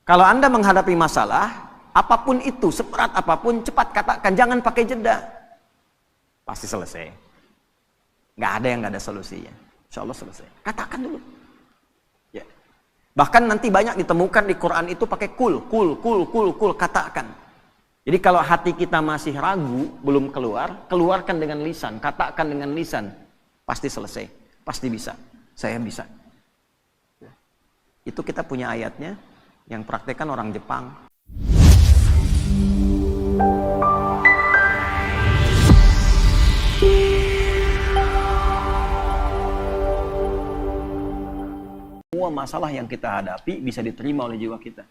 Kalau Anda menghadapi masalah, apapun itu, seberat apapun, cepat katakan, jangan pakai jeda. Pasti selesai. Nggak ada yang nggak ada solusinya. Insya Allah selesai. Katakan dulu. Ya. Bahkan nanti banyak ditemukan di Quran itu pakai kul, katakan. Jadi kalau hati kita masih ragu, belum keluar, keluarkan dengan lisan, katakan dengan lisan. Pasti selesai, pasti bisa. Saya bisa. Ya. Itu kita punya ayatnya, yang praktekkan orang Jepang. Semua masalah yang kita hadapi bisa diterima oleh jiwa kita.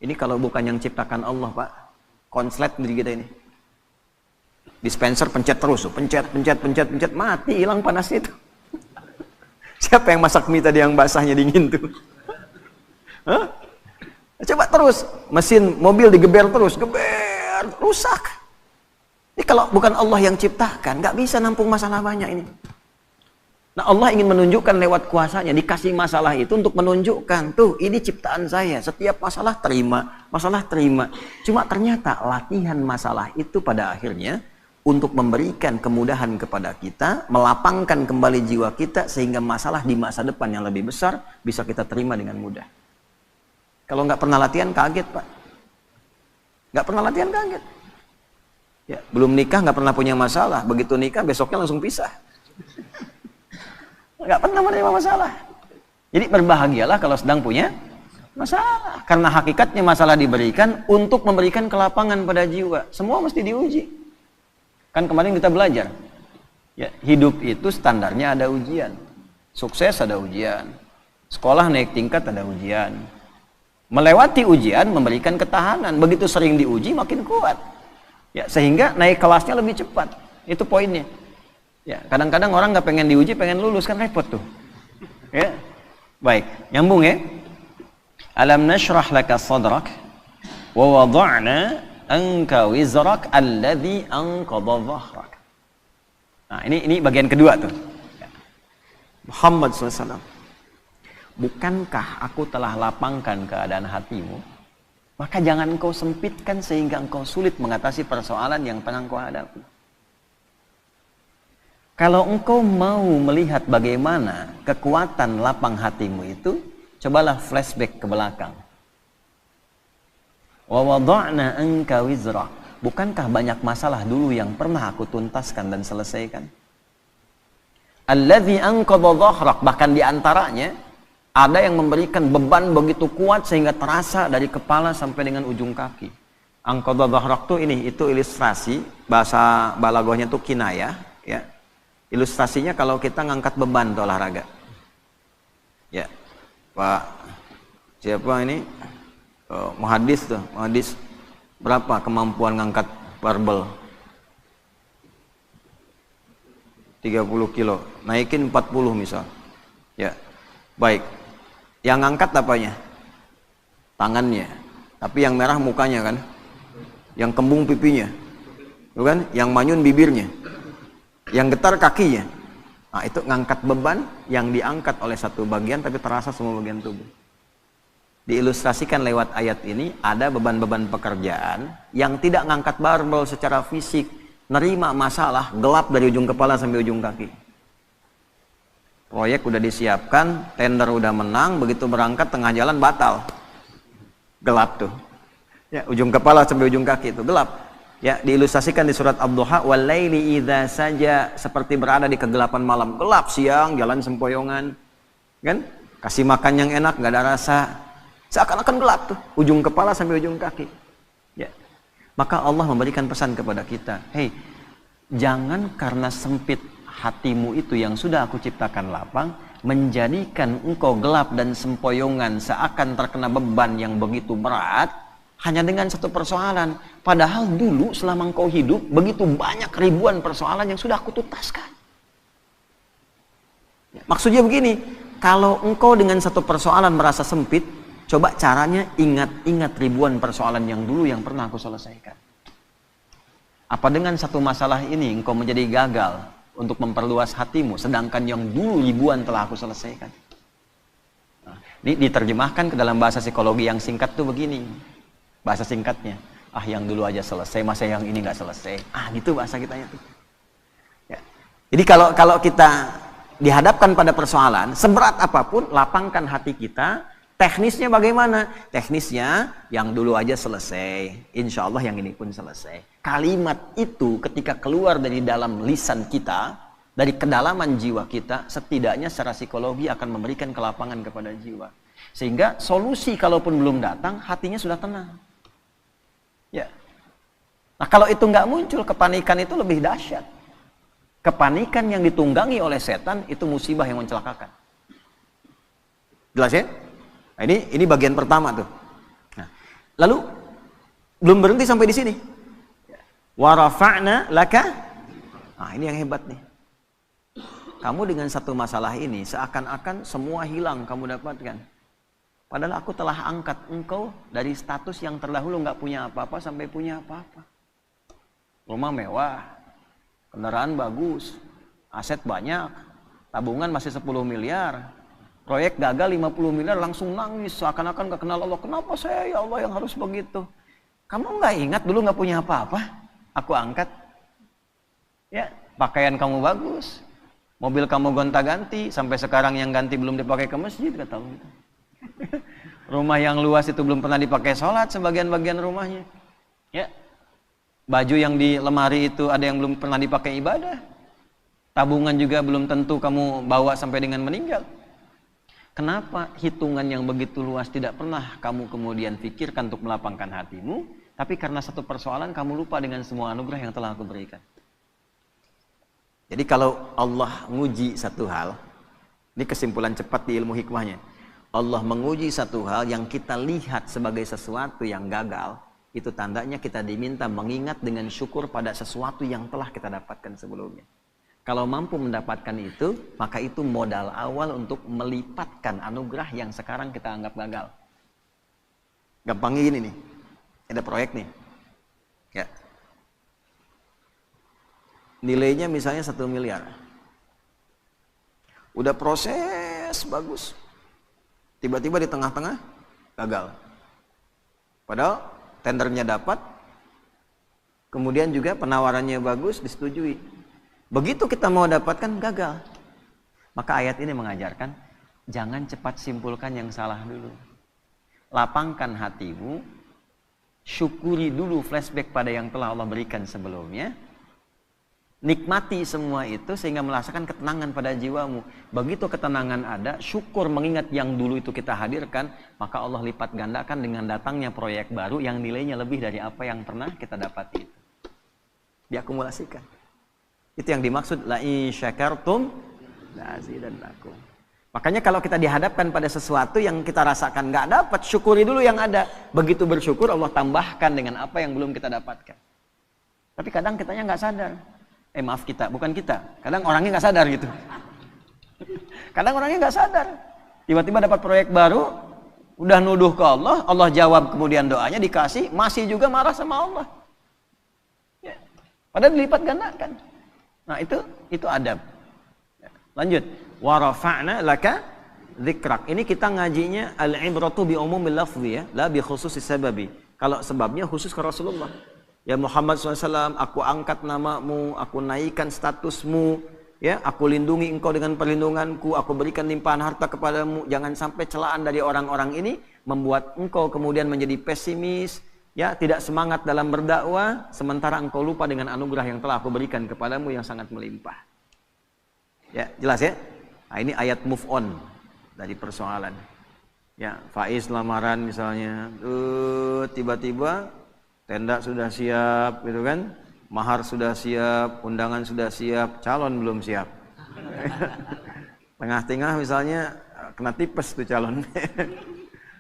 Ini kalau bukan yang ciptakan Allah, Pak. Konslet diri kita ini. Dispenser pencet terus, pencet, mati, hilang panasnya itu. Siapa yang masak mie tadi yang basahnya dingin tuh? Hah? Coba terus, mesin mobil digeber terus, rusak. Ini kalau bukan Allah yang ciptakan, nggak bisa nampung masalah banyak ini. Nah, Allah ingin menunjukkan lewat kuasanya, dikasih masalah itu untuk menunjukkan, tuh ini ciptaan saya, setiap masalah terima. Cuma ternyata latihan masalah itu pada akhirnya untuk memberikan kemudahan kepada kita, melapangkan kembali jiwa kita sehingga masalah di masa depan yang lebih besar bisa kita terima dengan mudah. Kalau nggak pernah latihan kaget, Pak. Nggak pernah latihan kaget. Ya, belum nikah nggak pernah punya masalah, begitu nikah besoknya langsung pisah. Nggak pernah menerima masalah. Jadi berbahagialah kalau sedang punya masalah. Karena hakikatnya masalah diberikan untuk memberikan kelapangan pada jiwa. Semua mesti diuji. Kan kemarin kita belajar. Ya, hidup itu standarnya ada ujian. Sukses ada ujian. Sekolah naik tingkat ada ujian. Melewati ujian memberikan ketahanan. Begitu sering diuji makin kuat. Ya, sehingga naik kelasnya lebih cepat. Itu poinnya. Ya, kadang-kadang orang nggak pengen diuji, pengen lulus, kan repot tuh. Ya, baik, nyambung ya. Alam nashrah laka sadrak wa wada'na anka wizrak alladhi anqadha dhahrak. Nah, ini bagian kedua tuh. Muhammad SAW, bukankah aku telah lapangkan keadaan hatimu? Maka jangan engkau sempitkan sehingga engkau sulit mengatasi persoalan yang tengah engkau hadapi. Kalau engkau mau melihat bagaimana kekuatan lapang hatimu itu, cobalah flashback ke belakang. Wa wada'na anka wizra. Bukankah banyak masalah dulu yang pernah aku tuntaskan dan selesaikan? Alladzi anqadha dhahrak, bahkan diantaranya ada yang memberikan beban begitu kuat sehingga terasa dari kepala sampai dengan ujung kaki. Anqadha dhahrak itu ilustrasi, bahasa balaghahnya itu kinayah, ya. Ilustrasinya kalau kita ngangkat beban tuh olahraga. Ya, Pak, siapa ini? Muhadis tuh, muhadis berapa kemampuan ngangkat barbel? 30 kilo, naikin 40 misal. Ya, baik. Yang ngangkat apanya? Tangannya. Tapi yang merah mukanya kan? Yang kembung pipinya. Bukan? Yang manyun bibirnya. Yang getar kakinya. Nah, itu ngangkat beban yang diangkat oleh satu bagian tapi terasa semua bagian tubuh. Diilustrasikan lewat ayat ini, ada beban-beban pekerjaan yang tidak ngangkat barbel secara fisik, nerima masalah, gelap dari ujung kepala sampai ujung kaki. Proyek udah disiapkan, tender udah menang, begitu berangkat tengah jalan batal. Gelap tuh. Ya, ujung kepala sampai ujung kaki itu gelap. Ya, diilustrasikan di surat Ad-Duha, wal-laili idza saja, seperti berada di kegelapan malam. Gelap siang, jalan sempoyongan. Kan? Kasih makan yang enak, nggak ada rasa. Seakan-akan gelap tuh, ujung kepala sampai ujung kaki. Ya. Maka Allah memberikan pesan kepada kita, "Hei, jangan karena sempit hatimu itu yang sudah aku ciptakan lapang, menjadikan engkau gelap dan sempoyongan seakan terkena beban yang begitu berat hanya dengan satu persoalan. Padahal dulu selama engkau hidup, begitu banyak ribuan persoalan yang sudah aku tuntaskan." Ya, maksudnya begini, kalau engkau dengan satu persoalan merasa sempit, coba caranya ingat-ingat ribuan persoalan yang dulu yang pernah aku selesaikan. Apa dengan satu masalah ini engkau menjadi gagal untuk memperluas hatimu, sedangkan yang dulu ribuan telah aku selesaikan? Nah, Ini diterjemahkan ke dalam bahasa psikologi yang singkat tuh begini. Bahasa singkatnya. Ah, yang dulu aja selesai, masa yang ini nggak selesai. Ah, gitu bahasa kitanya tuh. Ya. Jadi kalau kita dihadapkan pada persoalan, seberat apapun, lapangkan hati kita. Teknisnya bagaimana? Teknisnya yang dulu aja selesai. Insya Allah yang ini pun selesai. Kalimat itu ketika keluar dari dalam lisan kita, dari kedalaman jiwa kita, setidaknya secara psikologi akan memberikan kelapangan kepada jiwa. Sehingga solusi kalaupun belum datang, hatinya sudah tenang. Ya. Nah, kalau itu nggak muncul, kepanikan itu lebih dahsyat. Kepanikan yang ditunggangi oleh setan itu musibah yang mencelakakan. Jelas ya? Nah, ini bagian pertama tuh. Nah, lalu belum berhenti sampai di sini. Wa rafa'na laka. Nah, ini yang hebat nih. Kamu dengan satu masalah ini seakan-akan semua hilang kamu dapatkan. Padahal aku telah angkat engkau dari status yang terdahulu nggak punya apa-apa sampai punya apa-apa. Rumah mewah, kendaraan bagus, aset banyak, tabungan masih 10 miliar, proyek gagal 50 miliar, langsung nangis seakan-akan gak kenal Allah. Kenapa saya ya Allah yang harus begitu? Kamu nggak ingat dulu nggak punya apa-apa? Aku angkat. Ya, pakaian kamu bagus, mobil kamu gonta-ganti, sampai sekarang yang ganti belum dipakai ke masjid, kata Allah. Rumah yang luas itu belum pernah dipakai sholat sebagian-bagian rumahnya. Ya, baju yang di lemari itu ada yang belum pernah dipakai ibadah. Tabungan juga belum tentu kamu bawa sampai dengan meninggal. Kenapa hitungan yang begitu luas tidak pernah kamu kemudian pikirkan untuk melapangkan hatimu, tapi karena satu persoalan kamu lupa dengan semua anugerah yang telah aku berikan. Jadi kalau Allah nguji satu hal, ini kesimpulan cepat di ilmu hikmahnya. Allah menguji satu hal yang kita lihat sebagai sesuatu yang gagal, itu tandanya kita diminta mengingat dengan syukur pada sesuatu yang telah kita dapatkan sebelumnya. Kalau mampu mendapatkan itu, maka itu modal awal untuk melipatkan anugerah yang sekarang kita anggap gagal. Gampangnya gini nih, ada proyek nih, ya. Nilainya misalnya 1 miliar. Udah proses bagus, tiba-tiba di tengah-tengah gagal. Padahal tendernya dapat, kemudian juga penawarannya bagus, disetujui. Begitu kita mau dapatkan, gagal. Maka ayat ini mengajarkan, jangan cepat simpulkan yang salah dulu. Lapangkan hatimu, syukuri dulu, flashback pada yang telah Allah berikan sebelumnya. Nikmati semua itu sehingga merasakan ketenangan pada jiwamu. Begitu ketenangan ada, syukur mengingat yang dulu itu kita hadirkan, maka Allah lipat gandakan dengan datangnya proyek baru yang nilainya lebih dari apa yang pernah kita dapati itu. Diakumulasikan. Itu yang dimaksud la in syakartum la azidannakum. Makanya kalau kita dihadapkan pada sesuatu yang kita rasakan nggak dapat, syukuri dulu yang ada. Begitu bersyukur, Allah tambahkan dengan apa yang belum kita dapatkan. Tapi kadang kitanya nggak sadar. Maaf kita, bukan kita. Kadang orangnya nggak sadar gitu. Kadang orangnya nggak sadar. Tiba-tiba dapat proyek baru, udah nuduh ke Allah, Allah jawab kemudian doanya dikasih, masih juga marah sama Allah. Ya. Padahal dilipat gandakan. Nah itu adab. Lanjut. Wa rafa'na laka dzikrak. Ini kita ngajinya al-ibratu bi umumil lafzi ya, la bi khususis sababi. Kalau sebabnya khusus ke Rasulullah. Ya Muhammad SAW, aku angkat namamu, aku naikkan statusmu, ya, aku lindungi engkau dengan perlindunganku, aku berikan limpahan harta kepadamu. Jangan sampai celaan dari orang-orang ini membuat engkau kemudian menjadi pesimis, ya, tidak semangat dalam berdakwah, sementara engkau lupa dengan anugerah yang telah aku berikan kepadamu yang sangat melimpah. Ya, jelas ya? Nah, ini ayat move on dari persoalan. Ya, Faiz lamaran misalnya, tiba-tiba tenda sudah siap, gitu kan? Mahar sudah siap, undangan sudah siap, calon belum siap. Tengah-tengah misalnya kena tipes tuh calon.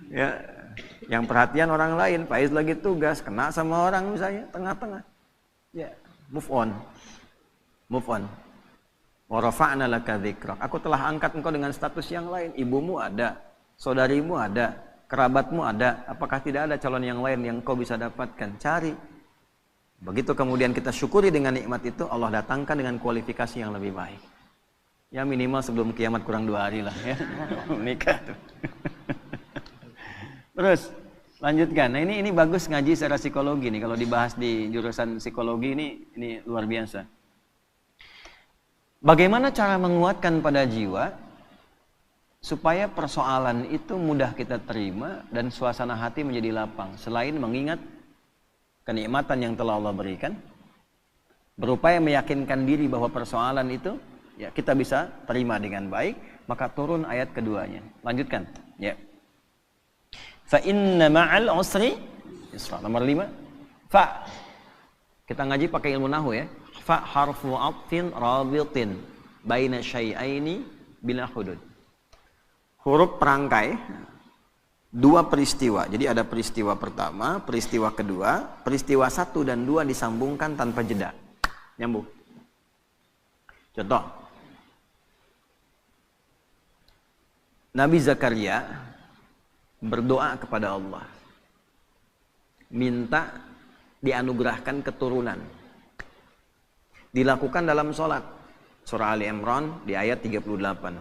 Ya, yang perhatian orang lain, Faiz lagi tugas, kena sama orang misalnya, tengah-tengah. Ya, move on. Move on. Wa rafa'na laka dzikrak. Aku telah angkat engkau dengan status yang lain. Ibumu ada, saudarimu ada, kerabatmu ada. Apakah tidak ada calon yang lain yang kau bisa dapatkan? Cari. Begitu kemudian kita syukuri dengan nikmat itu, Allah datangkan dengan kualifikasi yang lebih baik. Ya minimal sebelum kiamat kurang 2 hari lah ya. Nikah tuh. Terus lanjutkan. Nah, ini bagus ngaji secara psikologi nih. Kalau dibahas di jurusan psikologi ini luar biasa. Bagaimana cara menguatkan pada jiwa supaya persoalan itu mudah kita terima dan suasana hati menjadi lapang, selain mengingat kenikmatan yang telah Allah berikan, berupaya meyakinkan diri bahwa persoalan itu ya kita bisa terima dengan baik, maka turun ayat keduanya. Lanjutkan ya. Fa inna ma'al usri yusra. Nomor 5. Fa. Kita ngaji pakai ilmu nahwu ya. Fa harfu atfin rabitin baina syai'aini bila hudud. Huruf perangkai dua peristiwa. Jadi ada peristiwa pertama, peristiwa kedua, peristiwa 1 dan 2 disambungkan tanpa jeda. Nyambung. Contoh. Nabi Zakaria berdoa kepada Allah. Minta dianugerahkan keturunan. Dilakukan dalam sholat. Surah Ali Imran di ayat 38.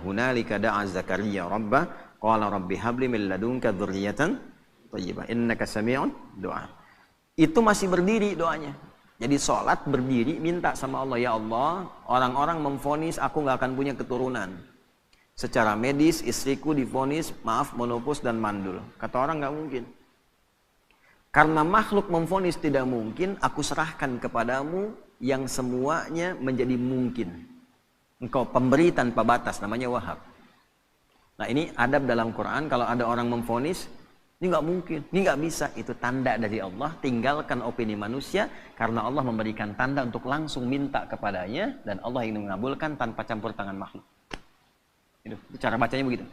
Hunalika da'a Zakaria rabbah qala rabbi habli min ladunka dzurriyyatan thayyibah innaka sami'un du'a. Itu masih berdiri doanya. Jadi sholat berdiri minta sama Allah, ya Allah, orang-orang memvonis aku nggak akan punya keturunan. Secara medis istriku divonis maaf monopos dan mandul. Kata orang nggak mungkin. Karena makhluk memvonis tidak mungkin, aku serahkan kepadamu yang semuanya menjadi mungkin. Engkau pemberi tanpa batas, namanya Wahhab. Nah ini adab dalam Quran, kalau ada orang memvonis, ini nggak mungkin, ini nggak bisa, itu tanda dari Allah. Tinggalkan opini manusia, karena Allah memberikan tanda untuk langsung minta kepadanya, dan Allah ingin mengabulkan tanpa campur tangan makhluk. Itu cara bacanya begitu.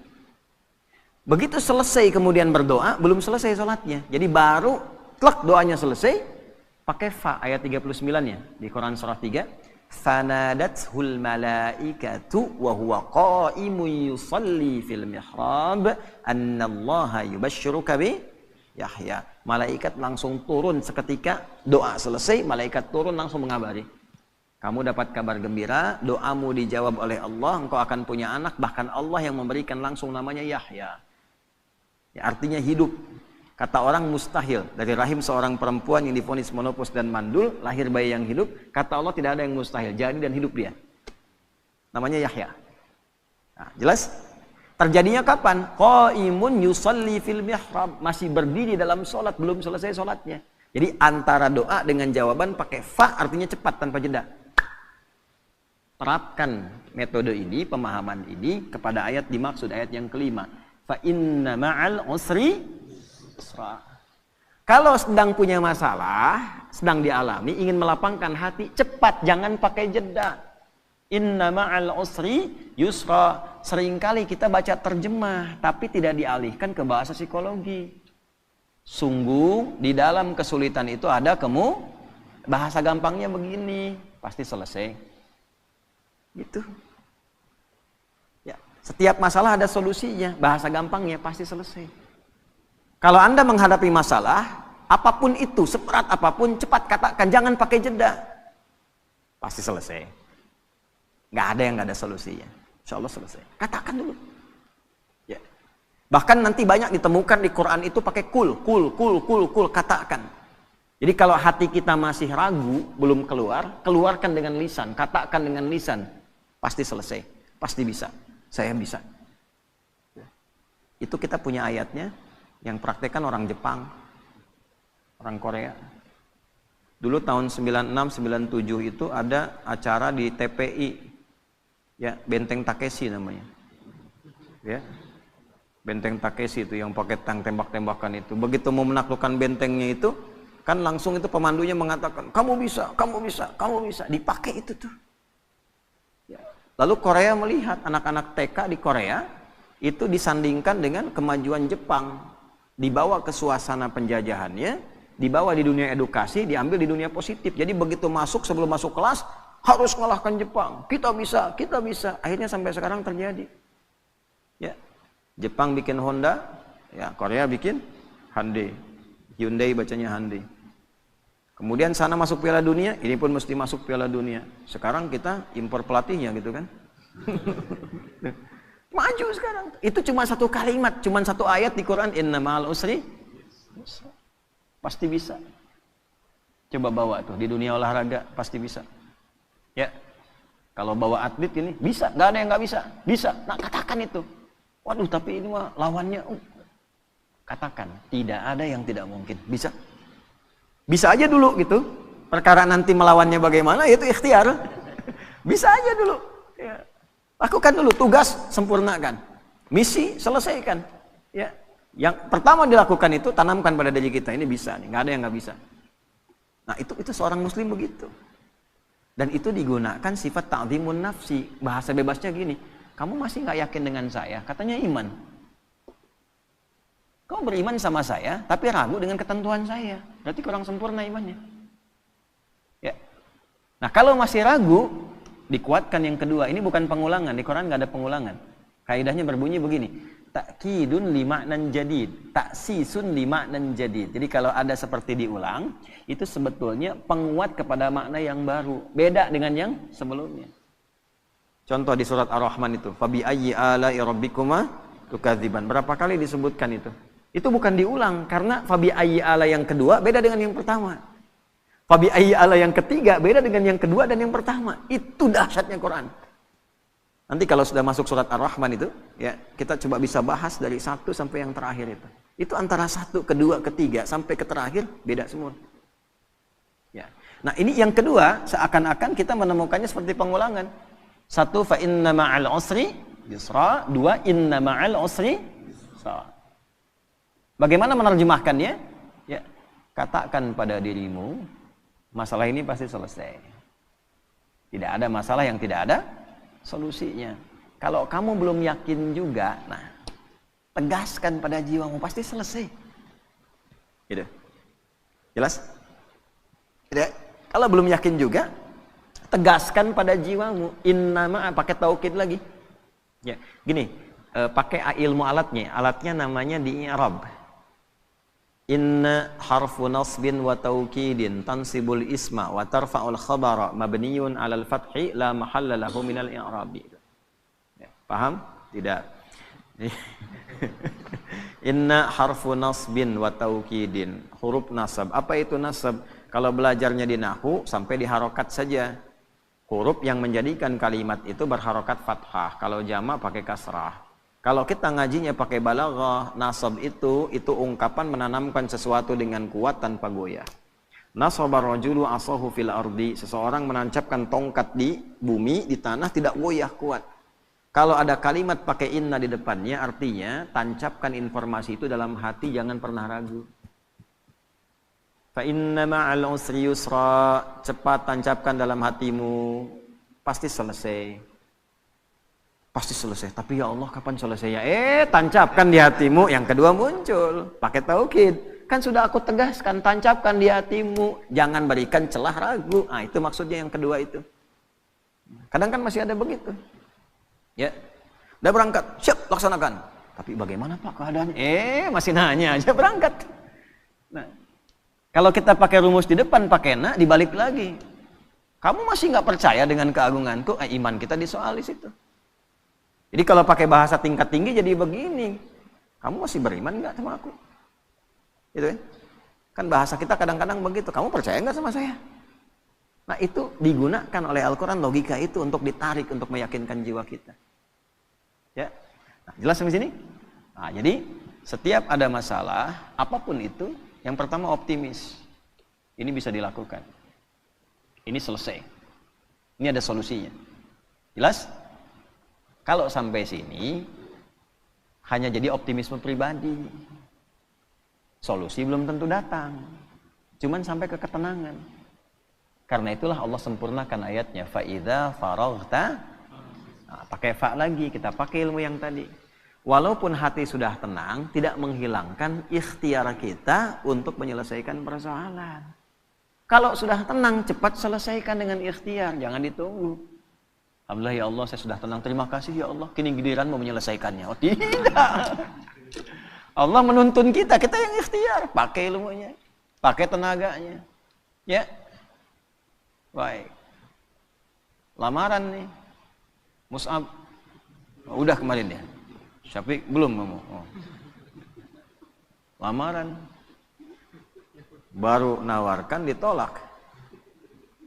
Begitu selesai kemudian berdoa, belum selesai sholatnya. Jadi baru tlak doanya selesai, pakai fa ayat 39-nya di Quran surah 3. Fanadathul malaikatu wa huwa qa'imun yusalli fil mihrab annallaha yubashshiruka bi Yahya. Malaikat langsung turun seketika doa selesai, malaikat turun langsung mengabari. Kamu dapat kabar gembira, doamu dijawab oleh Allah, engkau akan punya anak, bahkan Allah yang memberikan langsung namanya Yahya. Ya, artinya hidup. Kata orang mustahil, dari rahim seorang perempuan yang divonis monopos dan mandul, lahir bayi yang hidup. Kata Allah tidak ada yang mustahil, jadi dan hidup dia. Namanya Yahya. Nah, jelas? Terjadinya kapan? Qaimun yusalli fil mihrab, masih berdiri dalam sholat, belum selesai sholatnya. Jadi antara doa dengan jawaban pakai fa, artinya cepat tanpa jeda. Terapkan metode ini, pemahaman ini kepada ayat dimaksud, ayat yang kelima. Fa inna ma'al usri. Kalau sedang punya masalah, sedang dialami, ingin melapangkan hati, cepat, jangan pakai jeda. Inna ma'al usri yusra. Seringkali kita baca terjemah, tapi tidak dialihkan ke bahasa psikologi. Sungguh, di dalam kesulitan itu ada bahasa gampangnya begini, pasti selesai. Gitu. Ya, setiap masalah ada solusinya, bahasa gampangnya pasti selesai. Kalau Anda menghadapi masalah, apapun itu, seberat apapun, cepat katakan, jangan pakai jeda. Pasti selesai. Nggak ada yang nggak ada solusinya. Insya Allah selesai. Katakan dulu. Ya. Bahkan nanti banyak ditemukan di Quran itu pakai kul, katakan. Jadi kalau hati kita masih ragu, belum keluar, keluarkan dengan lisan, katakan dengan lisan. Pasti selesai. Pasti bisa. Saya bisa. Ya. Itu kita punya ayatnya. Yang praktekkan orang Jepang, orang Korea. Dulu tahun 96-97 itu ada acara di TPI, ya Benteng Takeshi namanya, ya Benteng Takeshi itu yang pakai tank tembak-tembakan itu. Begitu mau menaklukkan bentengnya itu, kan langsung itu pemandunya mengatakan, kamu bisa, kamu bisa, kamu bisa. Dipakai itu tuh. Ya. Lalu Korea melihat anak-anak TK di Korea itu disandingkan dengan kemajuan Jepang. Dibawa ke suasana penjajahannya, dibawa di dunia edukasi, diambil di dunia positif. Jadi begitu masuk, sebelum masuk kelas, harus mengalahkan Jepang. Kita bisa, kita bisa. Akhirnya sampai sekarang terjadi. Ya, Jepang bikin Honda, ya Korea bikin Hyundai. Hyundai bacanya Hyundai. Kemudian sana masuk Piala Dunia, ini pun mesti masuk Piala Dunia. Sekarang kita impor pelatihnya gitu kan. Maju sekarang. Itu cuma satu kalimat, cuma satu ayat di Quran, inna ma'al usri. Pasti bisa. Coba bawa tuh di dunia olahraga, pasti bisa. Ya. Kalau bawa atlet ini bisa, nggak ada yang nggak bisa. Bisa. Nah, katakan itu. Waduh, tapi ini mah lawannya. Katakan, tidak ada yang tidak mungkin. Bisa. Bisa aja dulu gitu. Perkara nanti melawannya bagaimana, itu ikhtiar. Bisa aja dulu. Ya. Lakukan dulu, tugas sempurnakan. Misi selesaikan. Ya. Yang pertama dilakukan itu, tanamkan pada diri kita. Ini bisa nih, nggak ada yang nggak bisa. Nah, itu seorang muslim begitu. Dan itu digunakan sifat ta'zimun nafsi. Bahasa bebasnya gini, kamu masih nggak yakin dengan saya? Katanya iman. Kamu beriman sama saya, tapi ragu dengan ketentuan saya. Berarti kurang sempurna imannya. Ya. Nah, kalau masih ragu, dikuatkan yang kedua. Ini bukan pengulangan, di Quran nggak ada pengulangan. Kaidahnya berbunyi begini, takkidun limaknan jadid, taksisun limaknan jadid. Jadi kalau ada seperti diulang, itu sebetulnya penguat kepada makna yang baru, beda dengan yang sebelumnya. Contoh di surat Ar-Rahman itu, fabi ayyi ala'i rabbikuma tukadziban. Berapa kali disebutkan itu? Itu bukan diulang, karena fabi ayyi ala yang kedua beda dengan yang pertama. Fabi ayyi ala yang ketiga beda dengan yang kedua dan yang pertama. Itu dahsyatnya Quran. Nanti kalau sudah masuk surat Ar-Rahman itu, ya kita coba bisa bahas dari 1 sampai yang terakhir itu. Itu antara 1, kedua, ketiga sampai ke terakhir beda semua. Ya. Nah, ini yang kedua seakan-akan kita menemukannya seperti pengulangan. 1, fa inna ma'al usri yusra. 2, inna ma'al usri yusra. Bagaimana menerjemahkannya? Ya, katakan pada dirimu, masalah ini pasti selesai. Tidak ada masalah yang tidak ada solusinya. Kalau kamu belum yakin juga, nah, tegaskan pada jiwamu, pasti selesai. Gitu. Jelas? Tidak. Kalau belum yakin juga, tegaskan pada jiwamu. Innama, pakai taukid lagi. Ya, gini, pakai ilmu alatnya. Alatnya namanya di i'rab. Inna harfu nasbin wa taukidin tansibul isma wa tarfa'ul khabara mabniyun 'alal fathi la mahalla lahu minal i'rabi. Ya, paham? Tidak. Inna harfu nasbin wa taukidin, huruf nasab. Apa itu nasab? Kalau belajarnya di nahwu sampai di harokat saja. Huruf yang menjadikan kalimat itu berharokat fathah. Kalau jamak pakai kasrah. Kalau kita ngajinya pakai balaghah, nasab itu ungkapan menanamkan sesuatu dengan kuat tanpa goyah. Nasabar rajulu asahu fil ardi, seseorang menancapkan tongkat di bumi, di tanah, tidak goyah, kuat. Kalau ada kalimat pakai inna di depannya, artinya tancapkan informasi itu dalam hati, jangan pernah ragu. Fa inna ma'al usri yusra, cepat tancapkan dalam hatimu, pasti selesai. Pasti selesai. Tapi ya Allah, kapan selesainya? Tancapkan di hatimu. Yang kedua muncul, pakai taukid. Kan sudah aku tegaskan, tancapkan di hatimu. Jangan berikan celah ragu. Nah, itu maksudnya yang kedua itu. Kadang kan masih ada begitu. Ya. Udah berangkat, siap, laksanakan. Tapi bagaimana Pak keadaannya? Masih nanya aja, berangkat. Nah, kalau kita pakai rumus di depan, pakai na, dibalik lagi. Kamu masih nggak percaya dengan keagunganku? Iman kita disoal di situ. Jadi kalau pakai bahasa tingkat tinggi jadi begini, kamu masih beriman nggak sama aku? Gitu kan? Kan bahasa kita kadang-kadang begitu, kamu percaya nggak sama saya? Nah, itu digunakan oleh Al-Quran, logika itu untuk ditarik, untuk meyakinkan jiwa kita. Ya, nah, jelas sampai sini? Nah, jadi setiap ada masalah, apapun itu, yang pertama optimis. Ini bisa dilakukan. Ini selesai. Ini ada solusinya. Jelas? Kalau sampai sini, hanya jadi optimisme pribadi. Solusi belum tentu datang. Cuman sampai ke ketenangan. Karena itulah Allah sempurnakan ayatnya. Fa'idha faraghta. Nah, pakai fa lagi, kita pakai ilmu yang tadi. Walaupun hati sudah tenang, tidak menghilangkan ikhtiar kita untuk menyelesaikan persoalan. Kalau sudah tenang, cepat selesaikan dengan ikhtiar. Jangan ditunggu. Alhamdulillah ya Allah, saya sudah tenang. Terima kasih ya Allah. Kini giliran mau menyelesaikannya. Oh tidak. Allah menuntun kita yang ikhtiar. Pakai ilmunya. Pakai tenaganya. Ya. Baik. Lamaran nih. Mus'ab. Oh, udah kemarin ya. Syafiq belum ngomong. Oh. Lamaran. Baru nawarkan ditolak.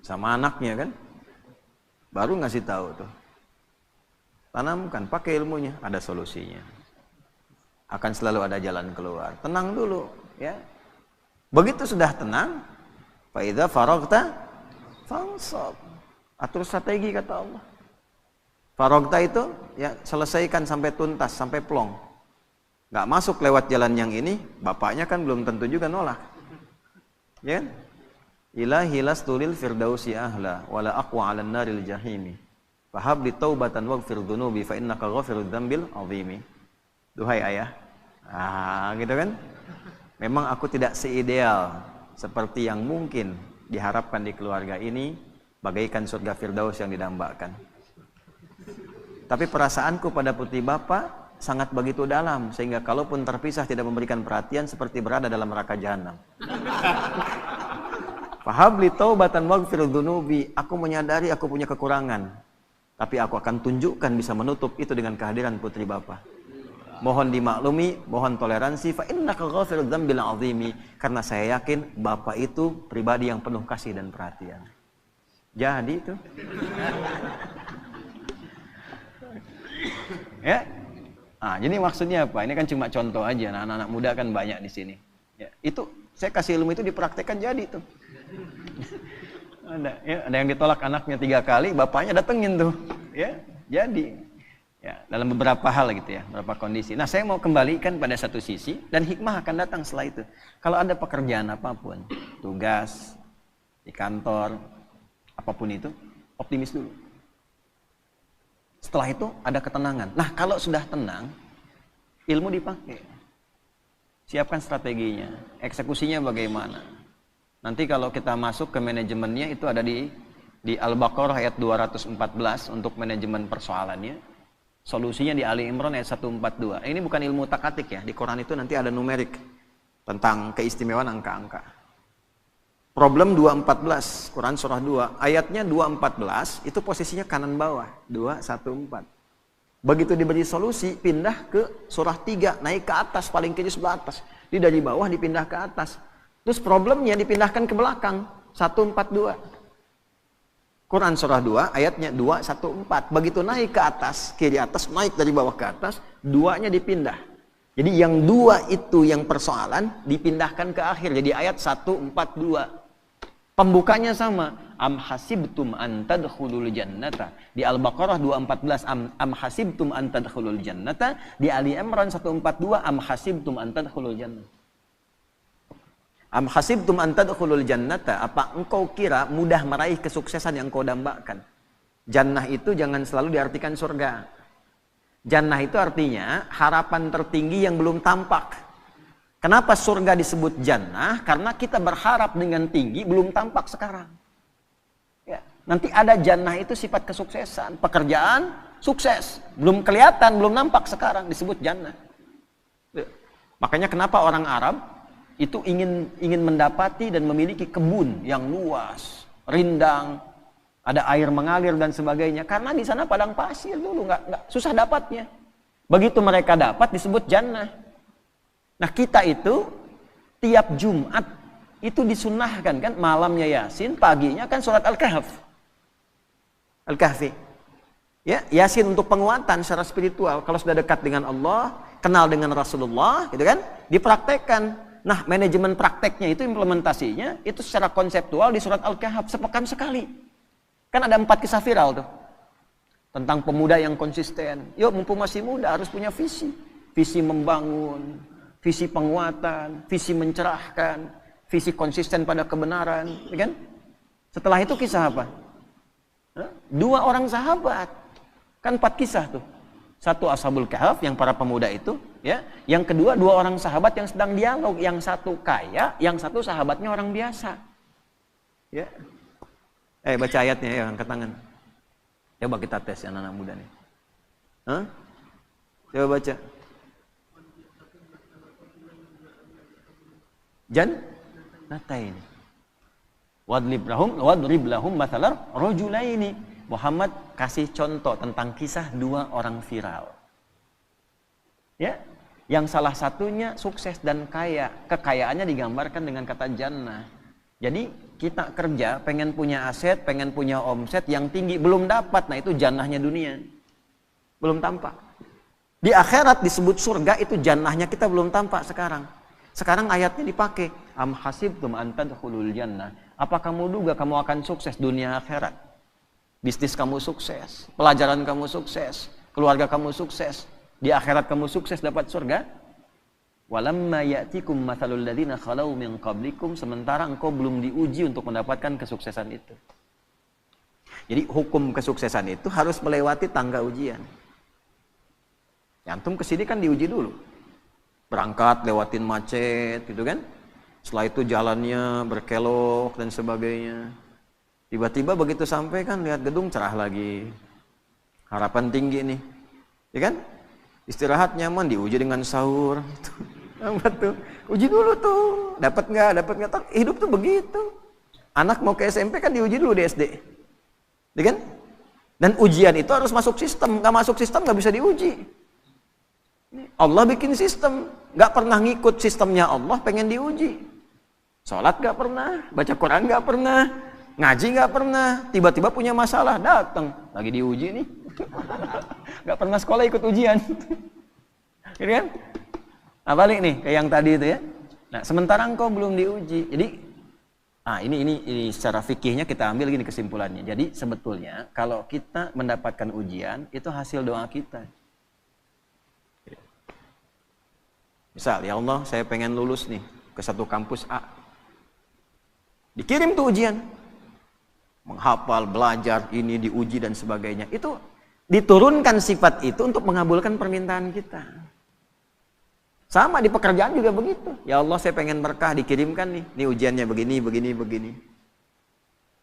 Sama anaknya kan. Baru ngasih tahu tuh. Tanamkan, pakai ilmunya, ada solusinya. Akan selalu ada jalan keluar. Tenang dulu, ya. Begitu sudah tenang, fa idza faragta fansab. Atur strategi kata Allah. Faragta itu ya selesaikan sampai tuntas, sampai plong. Nggak masuk lewat jalan yang ini, bapaknya kan belum tentu juga nolak. Ya. Ilahi lastulil firdausi ahla wala aqwa 'alan naril jahimi. Fahab li taubatan waghfir dzunubi fa innaka ghafirudz dzambil 'azimi. Duhai ayah. Gitu kan? Memang aku tidak seideal seperti yang mungkin diharapkan di keluarga ini, bagaikan surga firdaus yang didambakan. Tapi perasaanku pada putri bapak sangat begitu dalam, sehingga kalaupun terpisah tidak memberikan perhatian seperti berada dalam neraka jahanam. Fahabli taubatan waghfir dzunubi. Aku menyadari aku punya kekurangan, tapi aku akan tunjukkan bisa menutup itu dengan kehadiran putri Bapak. Mohon dimaklumi, mohon toleransi. Fa innaka ghafirudz dzambil 'azimi. Karena saya yakin Bapak itu pribadi yang penuh kasih dan perhatian. Jadi itu. Ya. Jadi maksudnya apa? Ini kan cuma contoh aja. Nah, anak-anak muda kan banyak di sini. Ya, itu saya kasih ilmu itu dipraktekkan jadi tuh. Ada yang ditolak anaknya 3 kali, bapaknya datengin tuh, ya jadi, ya dalam beberapa hal gitu ya, beberapa kondisi. Nah saya mau kembalikan pada satu sisi dan hikmah akan datang setelah itu. Kalau ada pekerjaan apapun, tugas di kantor, apapun itu, optimis dulu. Setelah itu ada ketenangan. Nah kalau sudah tenang, ilmu dipakai, siapkan strateginya, eksekusinya bagaimana. Nanti kalau kita masuk ke manajemennya itu ada di Al-Baqarah ayat 214 untuk manajemen persoalannya. Solusinya di Ali Imran ayat 142. Ini bukan ilmu takatik ya. Di Quran itu nanti ada numerik tentang keistimewaan angka-angka. Problem 214, Quran surah 2, ayatnya 214 itu posisinya kanan bawah, 214. Begitu diberi solusi, pindah ke surah 3, naik ke atas, paling kiri sebelah atas. Di dari bawah dipindah ke atas. Terus problemnya dipindahkan ke belakang, 142. Quran surah 2 ayatnya 214. Begitu naik ke atas, kiri atas, naik dari bawah ke atas, 2-nya dipindah. Jadi yang 2 itu yang persoalan dipindahkan ke akhir, jadi ayat 142. Pembukanya sama, am hasibtum an tadkhulul jannata. Di Al-Baqarah 214 am hasibtum an tadkhulul jannata. Di Ali Imran 142 am hasibtum an tadkhulul jannata. Am hasibtum an tadkhulul jannata, apa engkau kira mudah meraih kesuksesan yang kau dambakan? Jannah itu jangan selalu diartikan surga. Jannah itu artinya harapan tertinggi yang belum tampak. Kenapa surga disebut jannah? Karena kita berharap dengan tinggi belum tampak sekarang. Ya, nanti ada jannah itu sifat kesuksesan, pekerjaan sukses, belum kelihatan, belum nampak sekarang disebut jannah. Ya. Makanya kenapa orang Arab itu ingin mendapati dan memiliki kebun yang luas, rindang, ada air mengalir dan sebagainya. Karena di sana padang pasir dulu, nggak susah dapatnya. Begitu mereka dapat disebut jannah. Nah kita itu tiap Jumat itu disunnahkan kan, malamnya Yasin, paginya kan surat Al-Kahfi. Ya, Yasin untuk penguatan secara spiritual. Kalau sudah dekat dengan Allah, kenal dengan Rasulullah, gitu kan, dipraktekkan. Nah, manajemen prakteknya itu, implementasinya itu secara konseptual di surat Al-Kahf sepekan sekali. Kan ada 4 kisah viral tuh tentang pemuda yang konsisten. Yuk, mumpung masih muda harus punya visi. Visi membangun, visi penguatan, visi mencerahkan, visi konsisten pada kebenaran, kan? Setelah itu kisah apa? 2 orang sahabat. Kan 4 kisah tuh. 1 Ashabul Kahf yang para pemuda itu, ya. Yang kedua 2 orang sahabat yang sedang dialog, yang satu kaya, yang satu sahabatnya orang biasa. Ya. Baca ayatnya ya, angkat tangan. Coba kita tes ya, anak-anak muda nih. Coba baca. Jannatain. Wadrib lahum mathalar rajulaini. Muhammad kasih contoh tentang kisah dua orang viral. Ya, yang salah satunya sukses dan kaya. Kekayaannya digambarkan dengan kata jannah. Jadi kita kerja, pengen punya aset, pengen punya omset yang tinggi, belum dapat. Nah itu jannahnya dunia. Belum tampak. Di akhirat disebut surga, itu jannahnya kita belum tampak sekarang. Sekarang ayatnya dipakai. Am hasibtum an tadkhulul jannah. Apa kamu duga kamu akan sukses dunia akhirat? Bisnis kamu sukses, pelajaran kamu sukses, keluarga kamu sukses, di akhirat kamu sukses dapat surga. Walamma ya'tikum mathalul ladzina khalau min qablikum, sementara engkau belum diuji untuk mendapatkan kesuksesan itu. Jadi hukum kesuksesan itu harus melewati tangga ujian. Antum kesini kan diuji dulu. Berangkat lewatin macet gitu kan. Setelah itu jalannya berkelok dan sebagainya. Tiba-tiba begitu sampai kan lihat gedung cerah lagi. Harapan tinggi nih. Ya kan? Istirahat nyaman, diuji dengan sahur. Apa tuh? Uji dulu tuh. Dapat nggak? Hidup tuh begitu. Anak mau ke SMP kan diuji dulu di SD. Ya kan? Dan ujian itu harus masuk sistem. Nggak masuk sistem nggak bisa diuji. Allah bikin sistem. Nggak pernah ngikut sistemnya Allah, pengen diuji. Sholat nggak pernah. Baca Quran nggak pernah. Ngaji nggak pernah, tiba-tiba punya masalah, datang lagi diuji nih, nggak pernah sekolah ikut ujian, gitu kan? Nah, balik nih ke yang tadi itu ya. Nah, sementara engkau belum diuji, jadi, ini secara fikihnya kita ambil gini kesimpulannya. Jadi sebetulnya kalau kita mendapatkan ujian itu hasil doa kita. Misal, ya Allah, saya pengen lulus nih ke satu kampus A, dikirim tuh ujian. Menghafal, belajar, ini diuji dan sebagainya. Itu diturunkan sifat itu untuk mengabulkan permintaan kita. Sama di pekerjaan juga begitu. Ya Allah, saya pengen berkah, dikirimkan nih. Ini ujiannya begini.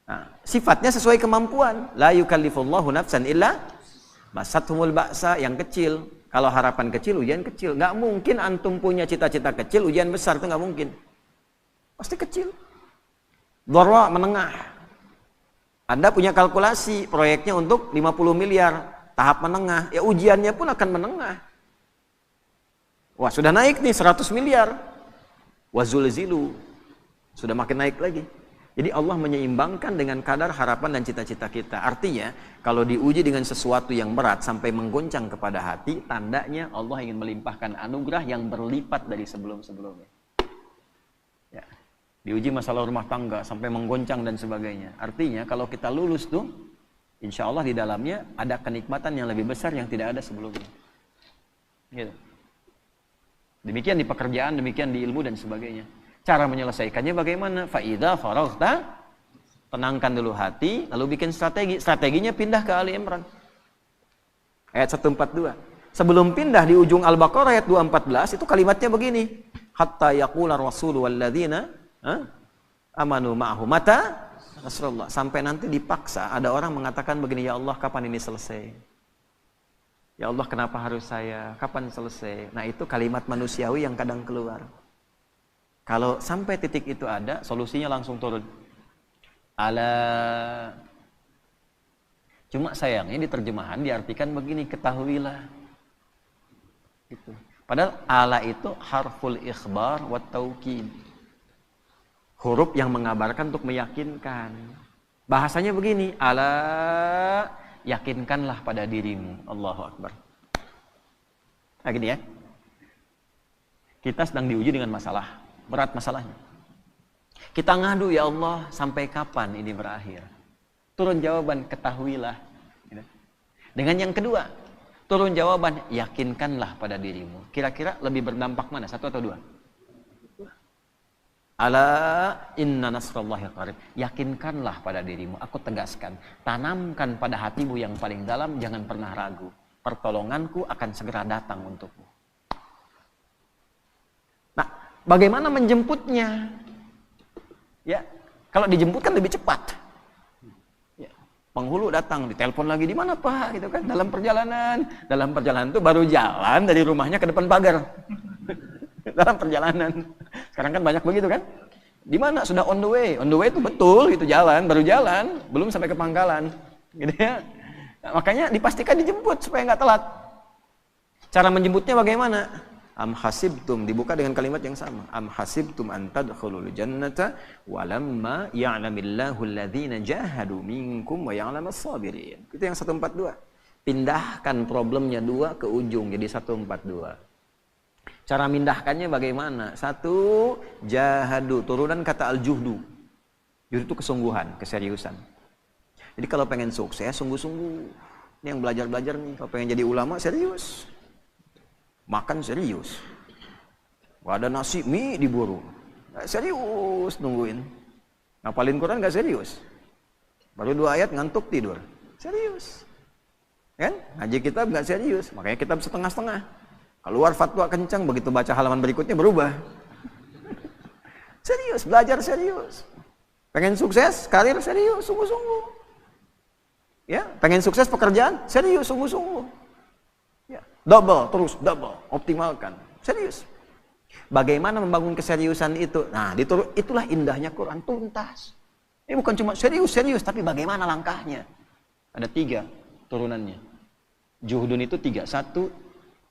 Nah, sifatnya sesuai kemampuan. La yukallifullahu nafsan illa masathumul ba'sa, yang kecil. Kalau harapan kecil, ujian kecil. Nggak mungkin antum punya cita-cita kecil, ujian besar, itu nggak mungkin. Pasti kecil. Dharra, menengah. Anda punya kalkulasi proyeknya untuk 50 miliar, tahap menengah, ya ujiannya pun akan menengah. Wah, sudah naik nih 100 miliar. Wazulzilu, sudah makin naik lagi. Jadi Allah menyeimbangkan dengan kadar harapan dan cita-cita kita. Artinya, kalau diuji dengan sesuatu yang berat sampai menggoncang kepada hati, tandanya Allah ingin melimpahkan anugerah yang berlipat dari sebelum-sebelumnya. Ya. Diuji masalah rumah tangga sampai menggoncang dan sebagainya. Artinya kalau kita lulus tuh, insya Allah di dalamnya ada kenikmatan yang lebih besar yang tidak ada sebelumnya. Gitu. Demikian di pekerjaan, demikian di ilmu dan sebagainya. Cara menyelesaikannya bagaimana? Fa'idha faraghta, tenangkan dulu hati, lalu bikin strategi. Strateginya pindah ke Ali Imran. Ayat 142. Sebelum pindah di ujung Al-Baqarah ayat 214, itu kalimatnya begini. Hatta yaqula rasulu walladzina amanu ma'ahu mata Rasulullah, sampai nanti dipaksa ada orang mengatakan begini, ya Allah, kapan ini selesai? Ya Allah, kenapa harus saya? Kapan selesai? Nah, itu kalimat manusiawi yang kadang keluar. Kalau sampai titik itu ada, solusinya langsung turun. Cuma sayangnya di terjemahan diartikan begini, ketahuilah. Gitu. Padahal ala itu harful ikhbar wa taukid. Huruf yang mengabarkan untuk meyakinkan. Bahasanya begini, ala, yakinkanlah pada dirimu. Allahu Akbar. Nah, gini ya. Kita sedang diuji dengan masalah. Berat masalahnya. Kita ngadu, ya Allah, sampai kapan ini berakhir? Turun jawaban, ketahuilah. Dengan yang kedua, turun jawaban, yakinkanlah pada dirimu. Kira-kira lebih berdampak mana? Satu atau dua? Ala inna nasrallahi qarib. Yakinkanlah pada dirimu. Aku tegaskan, tanamkan pada hatimu yang paling dalam, jangan pernah ragu. Pertolonganku akan segera datang untukmu. Nah, bagaimana menjemputnya? Ya, kalau dijemput kan lebih cepat. Ya, penghulu datang, ditelepon lagi, di mana Pak? Gitu kan, dalam perjalanan. Dalam perjalanan itu baru jalan dari rumahnya ke depan pagar. Dalam perjalanan. Sekarang kan banyak begitu kan? Di mana? Sudah on the way. On the way itu betul, itu jalan, baru jalan, belum sampai ke pangkalan. Gitu ya. Nah, makanya dipastikan dijemput supaya nggak telat. Cara menjemputnya bagaimana? Am hasibtum, dibuka dengan kalimat yang sama. Am hasibtum an tadkhulul jannata walamma ya'lamillahu alladhina jahadu minkum wa ya'lamas sabirin. Itu yang 142. Pindahkan problemnya 2 ke ujung jadi 142. Cara mindahkannya bagaimana? 1, jahadu, turunan kata al-juhdu. Juhdu itu kesungguhan, keseriusan. Jadi kalau pengen sukses, sungguh-sungguh. Ini yang belajar-belajar nih, kalau pengen jadi ulama serius. Makan serius. Gak ada nasi, mie diburu. Serius nungguin. Ngapalin Quran gak serius. Baru 2 ayat ngantuk tidur. Serius. Kan? Ngaji kitab gak serius. Makanya kitab setengah-setengah. Keluar fatwa kencang, begitu baca halaman berikutnya berubah. Serius, belajar serius. Pengen sukses, karir serius, sungguh-sungguh. Ya, pengen sukses pekerjaan, serius, sungguh-sungguh. Ya, double, terus double, optimalkan, serius. Bagaimana membangun keseriusan itu? Nah, itulah indahnya Quran, tuntas. Ini bukan cuma serius, tapi bagaimana langkahnya? Ada 3 turunannya. Juhdun itu 3. 1,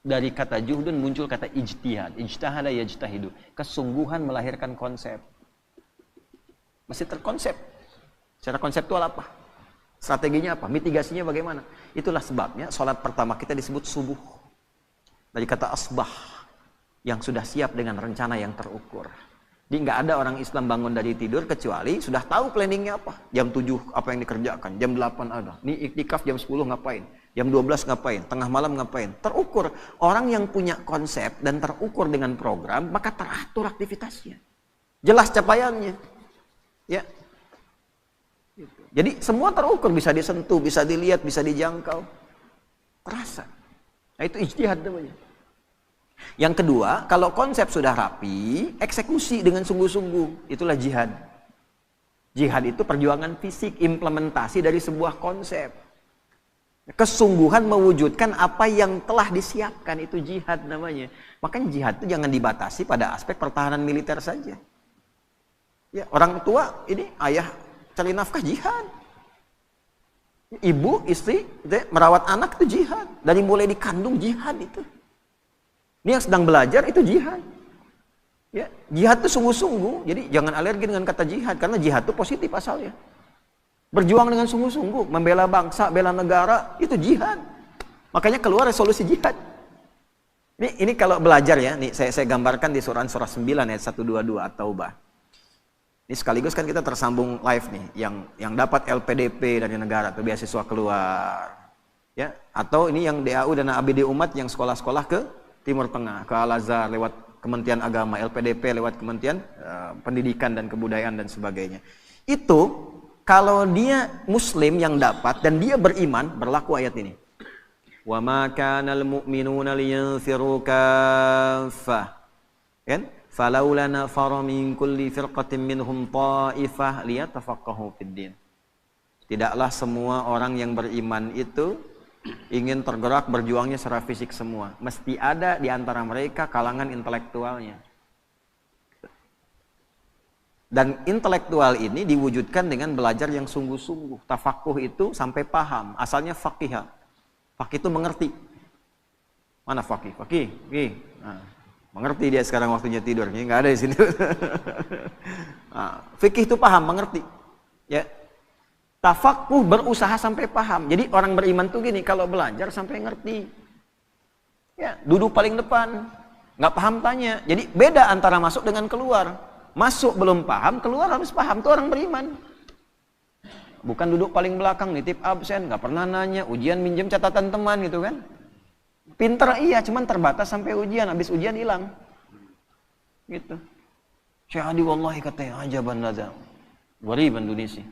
dari kata juhdun muncul kata ijtihad. Ijtahada yajtahidu. Kesungguhan melahirkan konsep. Masih terkonsep. Secara konseptual apa? Strateginya apa? Mitigasinya bagaimana? Itulah sebabnya sholat pertama kita disebut subuh. Dari kata asbah, yang sudah siap dengan rencana yang terukur. Jadi nggak ada orang Islam bangun dari tidur kecuali sudah tahu planningnya apa. Jam 7 apa yang dikerjakan, jam 8 ada. Ini iktikaf jam 10 ngapain, jam 12 ngapain, tengah malam ngapain. Terukur. Orang yang punya konsep dan terukur dengan program, maka teratur aktivitasnya. Jelas capaiannya. Ya. Jadi semua terukur, bisa disentuh, bisa dilihat, bisa dijangkau. Terasa. Nah itu ijtihad namanya. Yang kedua, kalau konsep sudah rapi, eksekusi dengan sungguh-sungguh. Itulah jihad. Jihad itu perjuangan fisik, implementasi dari sebuah konsep. Kesungguhan mewujudkan apa yang telah disiapkan, itu jihad namanya. Makanya jihad itu jangan dibatasi pada aspek pertahanan militer saja. Ya, orang tua, ini ayah cari nafkah, jihad. Ibu, istri, merawat anak itu jihad. Dari mulai dikandung, jihad itu. Ini yang sedang belajar itu jihad. Ya, jihad itu sungguh-sungguh. Jadi jangan alergi dengan kata jihad, karena jihad itu positif asalnya. Berjuang dengan sungguh-sungguh, membela bangsa, bela negara, itu jihad. Makanya keluar resolusi jihad. Ini kalau belajar ya, nih saya gambarkan di surah 9 ayat 122 At-Taubah. Ini sekaligus kan kita tersambung live nih, yang dapat LPDP dari negara atau beasiswa keluar, ya, atau ini yang DAU dan ABD Umat yang sekolah-sekolah ke Timur Tengah, ke Al-Azhar lewat Kementerian Agama, LPDP lewat Kementerian Pendidikan dan Kebudayaan dan sebagainya. Itu kalau dia Muslim yang dapat dan dia beriman, berlaku ayat ini. Wa ma kanal mu'minuna liyanfiru kaffah. Kan? Falaula nafara min kulli firqatin minhum ta'ifah liyatafaqahu fid din. Tidaklah semua orang yang beriman itu ingin tergerak berjuangnya secara fisik semua. Mesti ada di antara mereka kalangan intelektualnya. Dan intelektual ini diwujudkan dengan belajar yang sungguh-sungguh. Tafakuh itu sampai paham. Asalnya faqih. Faqih itu mengerti. Mana faqih? Faqih. Nah, mengerti dia sekarang waktunya tidur. Ini nggak ada di sini. Nah, fikih itu paham, mengerti. Ya. Tafakuh berusaha sampai paham. Jadi orang beriman tuh gini, kalau belajar sampai ngerti. Ya, duduk paling depan. Nggak paham tanya. Jadi beda antara masuk dengan keluar. Masuk belum paham, keluar harus paham. Itu orang beriman. Bukan duduk paling belakang, nitip absen, nggak pernah nanya, ujian minjem catatan teman gitu kan. Pinter iya, cuman terbatas sampai ujian, habis ujian hilang. Gitu. Syahadi wallahi katanya, ajaban lazam. Gharib Indonesia.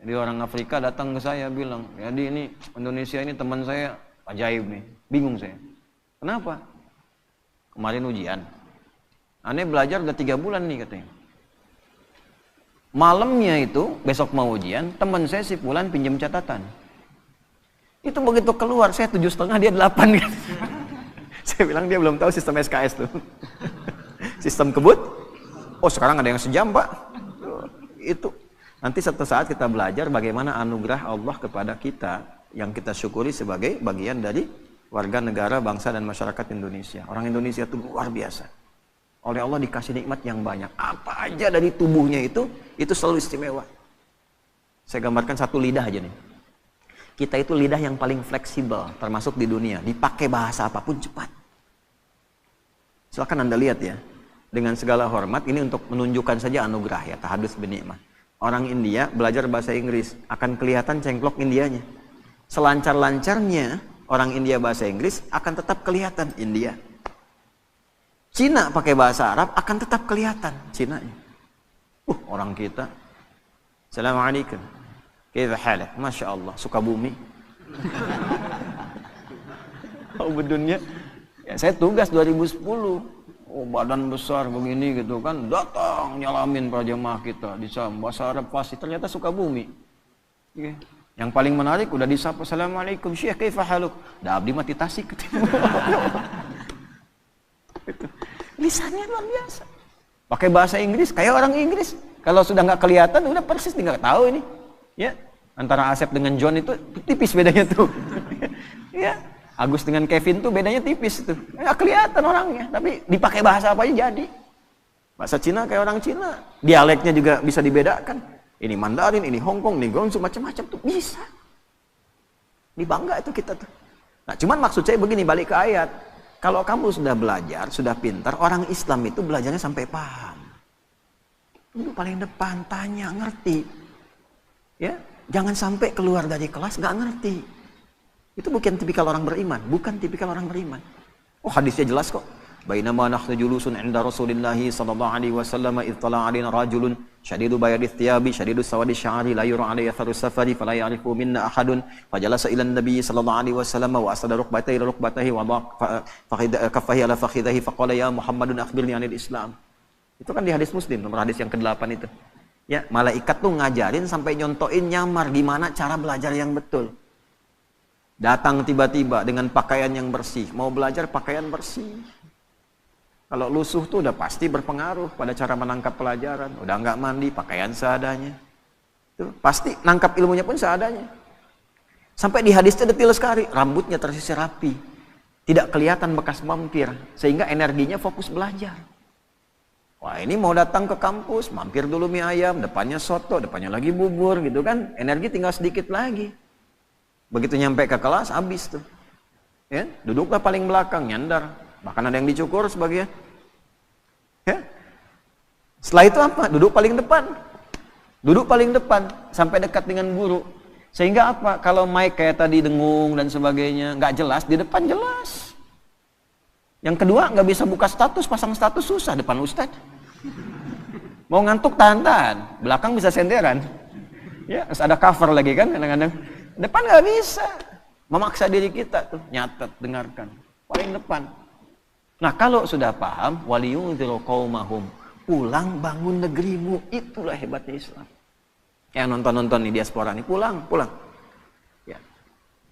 Jadi orang Afrika datang ke saya bilang, jadi ini Indonesia ini teman saya ajaib nih. Bingung saya. Kenapa? Kemarin ujian. Aneh belajar udah 3 bulan nih katanya. Malamnya itu, besok mau ujian, teman saya si Fulan pinjam catatan. Itu begitu keluar, saya 7,5, dia 8 kan. Saya bilang dia belum tahu sistem SKS tuh. Sistem kebut. Oh sekarang ada yang sejam pak. Itu. Nanti suatu saat kita belajar bagaimana anugerah Allah kepada kita yang kita syukuri sebagai bagian dari warga negara, bangsa dan masyarakat Indonesia. Orang Indonesia itu luar biasa. Oleh Allah dikasih nikmat yang banyak. Apa aja dari tubuhnya itu selalu istimewa. Saya gambarkan satu lidah aja nih. Kita itu lidah yang paling fleksibel termasuk di dunia. Dipakai bahasa apapun cepat. Silakan Anda lihat ya. Dengan segala hormat, ini untuk menunjukkan saja anugerah ya, tahadus binikmah. Orang India belajar bahasa Inggris, akan kelihatan cengklok Indianya. Selancar-lancarnya orang India bahasa Inggris, akan tetap kelihatan India. Cina pakai bahasa Arab, akan tetap kelihatan Cinanya. Orang kita. Assalamualaikum. Kaifa halak? Masya Allah, Sukabumi. Bedunnya. Ya, saya tugas 2010. Badan besar begini gitu kan, datang nyalamin para jemaah kita. Disapa bahasa Arab fasih, ternyata Sukabumi. Okay. Yang paling menarik udah disapa, Assalamualaikum Syekh, kaifa haluk? Dah abdi mati Tasik. Lisannya luar biasa. Pakai bahasa Inggris kayak orang Inggris. Kalau sudah nggak kelihatan udah persis nggak tahu ini. Ya, antara Asep dengan John itu tipis bedanya tuh. Ya. Agus dengan Kevin tuh bedanya tipis tuh. Nggak kelihatan orangnya, tapi dipakai bahasa apa aja jadi. Bahasa Cina kayak orang Cina. Dialeknya juga bisa dibedakan. Ini Mandarin, ini Hongkong, ini Guangzhou, macam-macam tuh bisa. Dibangga itu kita tuh. Nah, cuman maksud saya begini, balik ke ayat. Kalau kamu sudah belajar, sudah pintar, orang Islam itu belajarnya sampai paham. Duduk paling depan, tanya, ngerti. Ya, jangan sampai keluar dari kelas nggak ngerti. Itu bukan tipikal orang beriman, bukan tipikal orang beriman. Oh, hadisnya jelas kok. Bainama nahnu julusun 'inda Rasulillah sallallahu alaihi wasallam idh tala'a 'alaina rajulun shadidu bayadith thiyabi shadidu sawadi sya'ri la yura 'alaihi atharu safari fala ya'rifu minna ahadun fajalasa ila an-nabi sallallahu alaihi wasallam wa asada rukbatayhi ila rukbatayhi wa kaffahi ala fakhidhihi faqala ya Muhammadun akhbirni 'anil Islam. Itu kan di hadis Muslim, nomor hadis yang ke-8 itu. Ya, malaikat tuh ngajarin sampai nyontoin nyamar gimana cara belajar yang betul. Datang tiba-tiba dengan pakaian yang bersih. Mau belajar pakaian bersih. Kalau lusuh tuh udah pasti berpengaruh pada cara menangkap pelajaran. Udah nggak mandi, pakaian seadanya. Tuh, pasti nangkap ilmunya pun seadanya. Sampai di hadisnya detail sekali. Rambutnya tersisir rapi. Tidak kelihatan bekas mampir. Sehingga energinya fokus belajar. Wah, ini mau datang ke kampus, mampir dulu mie ayam, depannya soto, depannya lagi bubur gitu kan. Energi tinggal sedikit lagi. Begitu nyampe ke kelas, habis tuh. Ya, duduklah paling belakang, nyandar. Bahkan ada yang dicukur sebagian. Ya. Setelah itu apa? Duduk paling depan. Duduk paling depan, sampai dekat dengan guru. Sehingga apa? Kalau mic kayak tadi dengung dan sebagainya, nggak jelas, di depan jelas. Yang kedua, nggak bisa buka status, pasang status susah depan ustadz. Mau ngantuk tahan-tahan, belakang bisa senderan. Ya, terus ada cover lagi kan, kadang-kadang. Depan nggak bisa, memaksa diri kita tuh nyatet, dengarkan, paling depan. Nah, kalau sudah paham, waliyundziru qaumahum, pulang bangun negerimu, itulah hebatnya Islam. Yang nonton-nonton nih diaspora nih, pulang. Ya,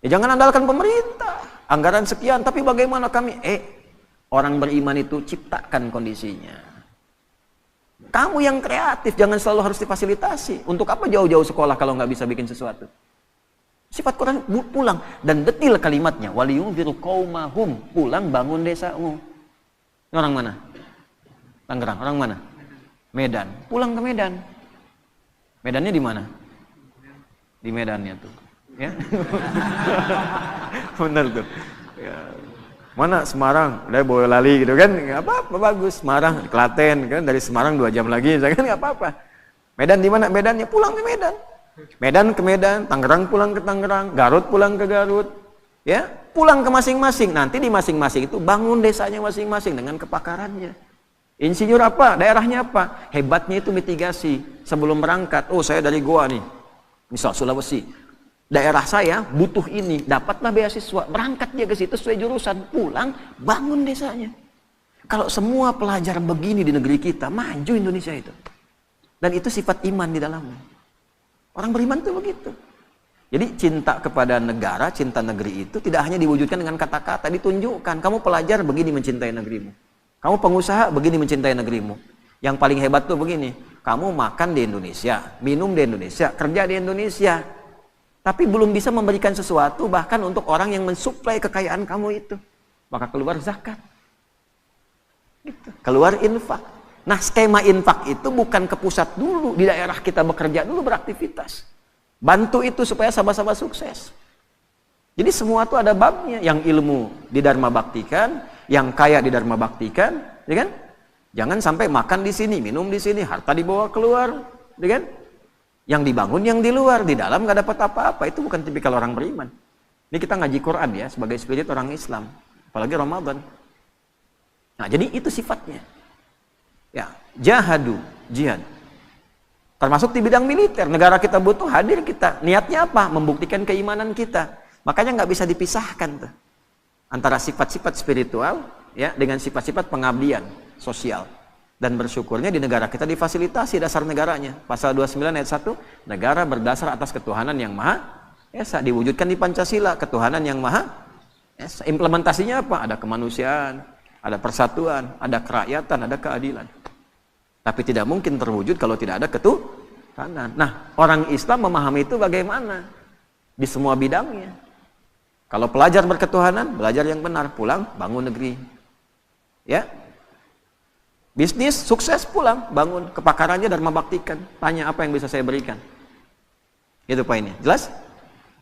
jangan andalkan pemerintah, anggaran sekian, tapi bagaimana kami? Orang beriman itu ciptakan kondisinya. Kamu yang kreatif, jangan selalu harus difasilitasi. Untuk apa jauh-jauh sekolah kalau nggak bisa bikin sesuatu? Sifat Quran pulang dan detil kalimatnya, waliyundziru qaumahum, pulang bangun desamu. Ini orang mana? Tangerang. Orang mana? Medan. Pulang ke Medan. Medannya di mana? Di Medannya tuh, ya. Benar tuh. Ya. Mana Semarang? Udah Boyolali gitu kan? Enggak apa-apa, bagus. Semarang, Klaten kan, dari Semarang 2 jam lagi, kan enggak apa-apa. Medan di mana? Medannya pulang ke Medan. Medan ke Medan, Tangerang pulang ke Tangerang, Garut pulang ke Garut, ya, pulang ke masing-masing. Nanti di masing-masing itu bangun desanya masing-masing dengan kepakarannya. Insinyur apa? Daerahnya apa? Hebatnya itu mitigasi. Sebelum berangkat, oh saya dari Goa nih, misal Sulawesi, daerah saya butuh ini, dapatlah beasiswa, berangkat dia ke situ sesuai jurusan, pulang bangun desanya. Kalau semua pelajar begini di negeri kita, maju Indonesia itu. Dan itu sifat iman di dalamnya. Orang beriman itu begitu. Jadi cinta kepada negara, cinta negeri itu tidak hanya diwujudkan dengan kata-kata, ditunjukkan. Kamu pelajar begini mencintai negerimu. Kamu pengusaha begini mencintai negerimu. Yang paling hebat tuh begini. Kamu makan di Indonesia, minum di Indonesia, kerja di Indonesia, tapi belum bisa memberikan sesuatu bahkan untuk orang yang mensuplai kekayaan kamu itu. Maka keluar zakat. Gitu. Keluar infak. Nah, skema infak itu bukan ke pusat dulu, di daerah kita bekerja dulu, beraktivitas. Bantu itu supaya sama-sama sukses. Jadi semua itu ada babnya. Yang ilmu di Dharma Baktikan, yang kaya di Dharma Baktikan, ya kan? Jangan sampai makan di sini, minum di sini, harta dibawa keluar, ya kan? Yang dibangun yang di luar, di dalam nggak dapat apa-apa. Itu bukan tipikal orang beriman. Ini kita ngaji Quran ya, sebagai spirit orang Islam, apalagi Ramadan. Nah, jadi itu sifatnya. Ya, jahadu, jihad. Termasuk di bidang militer, negara kita butuh, hadir kita. Niatnya apa? Membuktikan keimanan kita. Makanya nggak bisa dipisahkan tuh antara sifat-sifat spiritual ya dengan sifat-sifat pengabdian sosial. Dan bersyukurnya di negara kita difasilitasi dasar negaranya. Pasal 29 ayat 1, negara berdasar atas ketuhanan yang maha esa, diwujudkan di Pancasila, ketuhanan yang maha esa. Implementasinya apa? Ada kemanusiaan, ada persatuan, ada kerakyatan, ada keadilan. Tapi tidak mungkin terwujud kalau tidak ada ketuhanan. Nah, orang Islam memahami itu bagaimana? Di semua bidangnya. Kalau pelajar berketuhanan, belajar yang benar, pulang, bangun negeri. Ya. Bisnis, sukses, pulang, bangun. Kepakarannya Dharma Baktikan. Tanya apa yang bisa saya berikan. Itu poinnya. Jelas?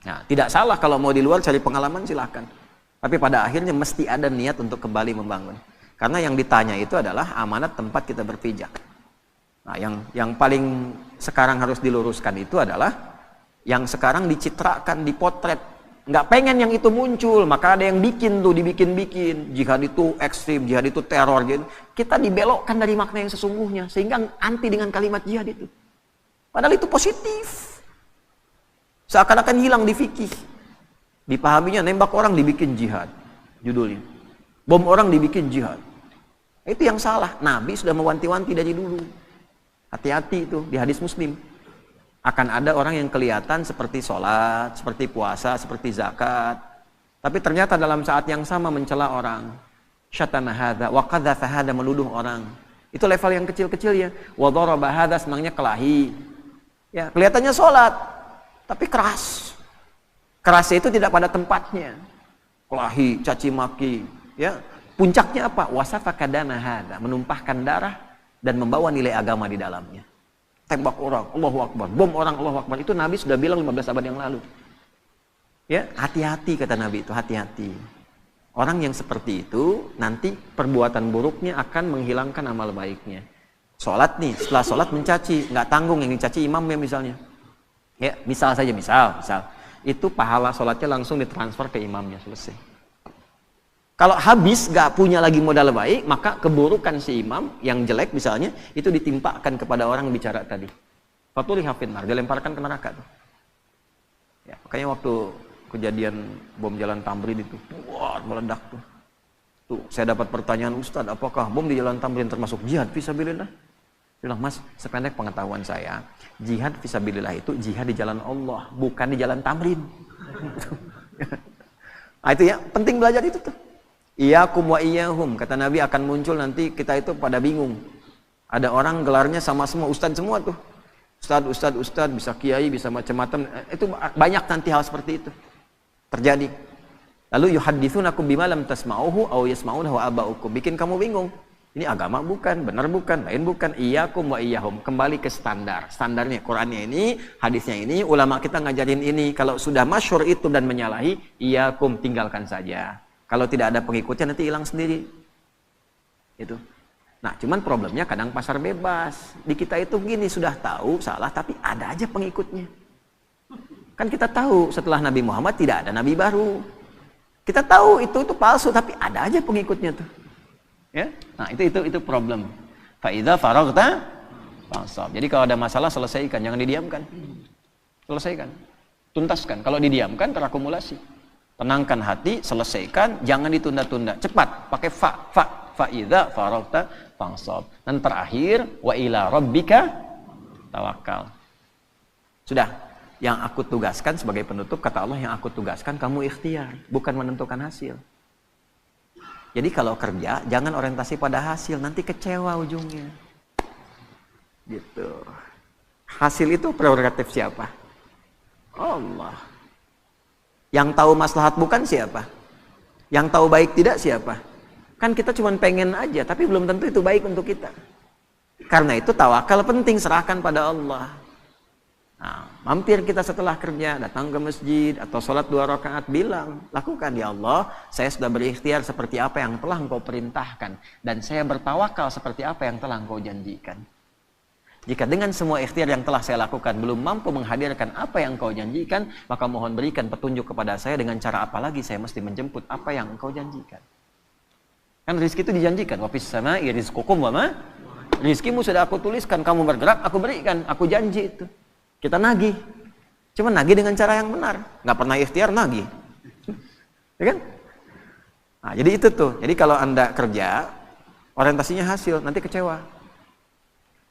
Nah, tidak salah kalau mau di luar cari pengalaman, silahkan. Tapi pada akhirnya mesti ada niat untuk kembali membangun. Karena yang ditanya itu adalah amanat tempat kita berpijak. Nah, yang paling sekarang harus diluruskan itu adalah yang sekarang dicitrakan, dipotret. Nggak pengen yang itu muncul, maka ada yang bikin tuh, dibikin-bikin. Jihad itu ekstrim, jihad itu teror. Gitu. Kita dibelokkan dari makna yang sesungguhnya, sehingga anti dengan kalimat jihad itu. Padahal itu positif. Seakan-akan hilang di fikih. Dipahaminya nembak orang dibikin jihad, judulnya. Bom orang dibikin jihad. Itu yang salah. Nabi sudah mewanti-wanti dari dulu. Hati-hati itu di hadis Muslim. Akan ada orang yang kelihatan seperti sholat, seperti puasa, seperti zakat. Tapi ternyata dalam saat yang sama mencela orang. Syatama hadza wa qadzafa hadza, menuduh orang. Itu level yang kecil-kecil ya. Wa daraba hadza, senangnya kelahi. Ya, kelihatannya sholat, tapi keras. Kerasnya itu tidak pada tempatnya. Kelahi, caci maki, ya. Puncaknya apa? Wasafa kadama hadza, menumpahkan darah dan membawa nilai agama di dalamnya. Tembak orang, Allahu Akbar, bom orang, Allahu Akbar. Itu Nabi sudah bilang 15 abad yang lalu. Ya, hati-hati kata Nabi itu, hati-hati. Orang yang seperti itu nanti perbuatan buruknya akan menghilangkan amal baiknya. Sholat nih, setelah sholat mencaci, nggak tanggung yang dicaci imamnya misalnya. Ya, misal saja, misal. Itu pahala sholatnya langsung ditransfer ke imamnya, selesai. Kalau habis gak punya lagi modal baik, maka keburukan si imam yang jelek misalnya itu ditimpakan kepada orang bicara tadi. Fatuli hafidnar, dilemparkan ke neraka tuh. Ya, makanya waktu kejadian bom Jalan Tamrin itu, wah, meledak tuh. Tuh, saya dapat pertanyaan, Ustaz, apakah bom di Jalan Tamrin termasuk jihad fisabilillah? Bilang, Mas, sependek pengetahuan saya, jihad fisabilillah itu jihad di jalan Allah, bukan di Jalan Tamrin. Nah, itu ya, penting belajar itu tuh. Iyakum wa iyahum, kata Nabi akan muncul nanti kita itu pada bingung. Ada orang gelarnya sama semua, ustadz semua tuh. Ustadz, bisa kiai, bisa macam-macam. Itu banyak nanti hal seperti itu terjadi. Lalu yuhadditsunakum bima lam tasma'uhu aw yasma'unahu aba'ukum. Bikin kamu bingung. Ini agama bukan, benar bukan, lain bukan. Iyakum wa iyahum, kembali ke standar. Standarnya Qur'annya ini, hadisnya ini, ulama kita ngajarin ini. Kalau sudah masyhur itu dan menyalahi, iyakum, tinggalkan saja. Kalau tidak ada pengikutnya nanti hilang sendiri. Itu. Nah, cuman problemnya kadang pasar bebas. Di kita itu gini, sudah tahu salah tapi ada aja pengikutnya. Kan kita tahu setelah Nabi Muhammad tidak ada nabi baru. Kita tahu itu palsu tapi ada aja pengikutnya tuh. Ya? Nah, itu problem. Fa idza faraghta fansab. Jadi kalau ada masalah selesaikan, jangan didiamkan. Selesaikan. Tuntaskan. Kalau didiamkan terakumulasi. Tenangkan hati, selesaikan, jangan ditunda-tunda. Cepat, pakai fa idza faraghta fansab. Dan terakhir, wa ila rabbika tawakkal. Sudah, yang aku tugaskan sebagai penutup, kata Allah, yang aku tugaskan kamu ikhtiar, bukan menentukan hasil. Jadi kalau kerja, jangan orientasi pada hasil, nanti kecewa ujungnya. Gitu. Hasil itu prerogatif siapa? Allah. Yang tahu maslahat bukan siapa? Yang tahu baik tidak siapa? Kan kita cuma pengen aja, tapi belum tentu itu baik untuk kita. Karena itu tawakal penting, serahkan pada Allah. Nah, mampir kita setelah kerja, datang ke masjid atau sholat 2 rakaat, bilang, lakukan, ya Allah, saya sudah berikhtiar seperti apa yang telah Engkau perintahkan, dan saya bertawakal seperti apa yang telah Engkau janjikan. Jika dengan semua ikhtiar yang telah saya lakukan belum mampu menghadirkan apa yang Engkau janjikan, maka mohon berikan petunjuk kepada saya dengan cara apa lagi saya mesti menjemput apa yang Engkau janjikan. Kan rezeki itu dijanjikan, wa fis sama'i rizqukum wa ma, rizkimu sudah aku tuliskan, kamu bergerak, aku berikan, aku janji itu. Kita nagih, cuma nagih dengan cara yang benar, nggak pernah ikhtiar nagih, ya kan? Nah, jadi itu tuh. Jadi kalau Anda kerja, orientasinya hasil, nanti kecewa.